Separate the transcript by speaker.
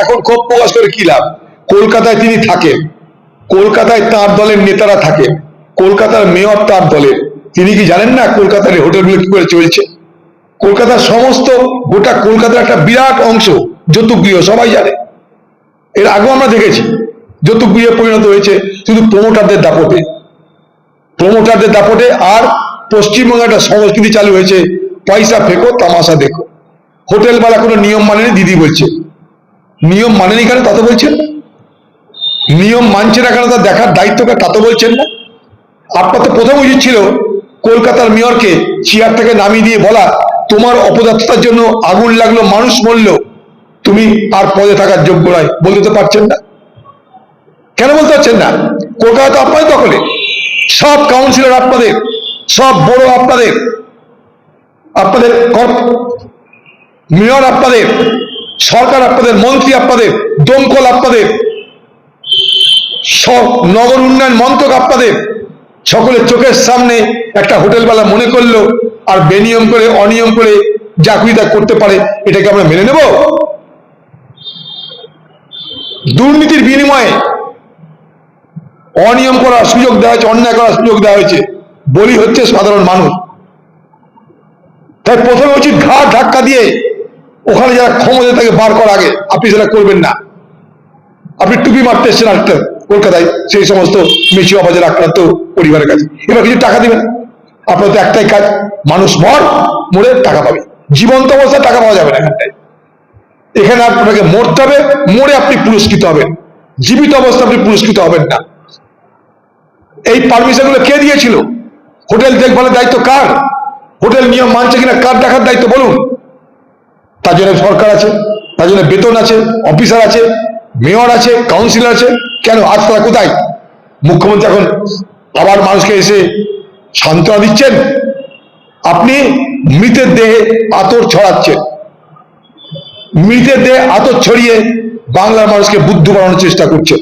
Speaker 1: এখন ক্ষোভ প্রকাশ করে কি লাভ? কলকাতায় তিনি থাকেন, কলকাতায় তার দলের নেতারা থাকেন, কলকাতার মেয়র তার দলের। তিনি কি জানেন না কলকাতার হোটেলগুলো কি করে চলছে? কলকাতার সমস্ত গোটা কলকাতার একটা বিরাট অংশ যৌতুকগৃহ, সবাই জানে। এর আগেও আমরা দেখেছি যৌতুকগৃহে পরিণত হয়েছে শুধু প্রমোটারদের দাপটে, প্রমোটারদের দাপটে। আর পশ্চিমবঙ্গে একটা সংস্কৃতি চালু হয়েছে, পয়সা ফেঁকো তামাশা দেখো। হোটেলওয়ালা কোনো নিয়ম মানেনি, দিদি বলছে নিয়ম মানেনি কেন তা তো বলছেন না, নিয়ম মানছে না কেন তা দেখার দায়িত্বটা তা তো বলছেন না। আপনার তো প্রথম উচিত ছিল কলকাতার মেয়রকে চেয়ার থেকে নামিয়ে দিয়ে বলা, তোমার অপদার্থতার জন্য আগুন লাগলো, মানুষ মরল, তুমি আর পদে থাকার যোগ্য নয়। বলতে তো পারছেন না, কেন বলতে পারছেন না? কলকাতা তো আপনার দখলে, সব কাউন্সিলর আপনাদের, সব বড় আপনাদের, আপনাদের মেয়র আপনাদের, সরকার আপনাদের, মন্ত্রী আপনাদের, দমকল আপনাদের, সব নগর উন্নয়ন মন্ত্রক আপনাদের। সকলের চোখের সামনে একটা হোটেলওয়ালা মনে করলো আর বেনিয়ম করে অনিয়ম করে যা খুশি তা করতে পারে, এটাকে আমরা মেনে নেব? দুর্নীতির বিনিময়ে অনিয়ম করার সুযোগ দেওয়া হয়েছে, অন্যায় করার সুযোগ দেওয়া হয়েছে, বলি হচ্ছে সাধারণ মানুষ। তাই প্রথমে উচিত ঘাট ধাক্কা দিয়ে ওখানে যারা ক্ষমতা তাকে বার করার আগে আপনি সেটা করবেন না। আপনি টুপি মারতে এসছেন একটা কলকাতায় সেই সমস্ত মেচি অবাজের আক্রান্ত পরিবারের কাছে, এবার কিছু টাকা দিবেন। আপনার তো একটাই কাজ, মানুষ মরে টাকা পাবে, জীবন্ত অবস্থায় টাকা পাওয়া যাবে না এখানটায়। এখানে আপনাকে মরতে হবে, মরে আপনি পুরস্কৃত হবেন, জীবিত অবস্থায় আপনি পুরস্কৃত হবেন না। এই পারমিশন গুলো কে দিয়েছিল? হোটেল দেখভালের দায়িত্ব কার? হোটেল নিয়ম মানছে কিনা কার দেখার দায়িত্ব বলুন? তার জন্য সরকার আছে, তার জন্য বেতন আছে, অফিসার আছে, মেয়র আছে, কাউন্সিলর আছে। কেন আজ তারা কোথায়? মুখ্যমন্ত্রী এখন আবার মানুষকে এসে সান্ত্বনা দিচ্ছেন, আপনি মৃতের দেহে আতর ছড়াচ্ছেন, মৃতের দেহে আতর ছড়িয়ে বাংলার মানুষকে বুদ্ধ বানানোর চেষ্টা করছেন।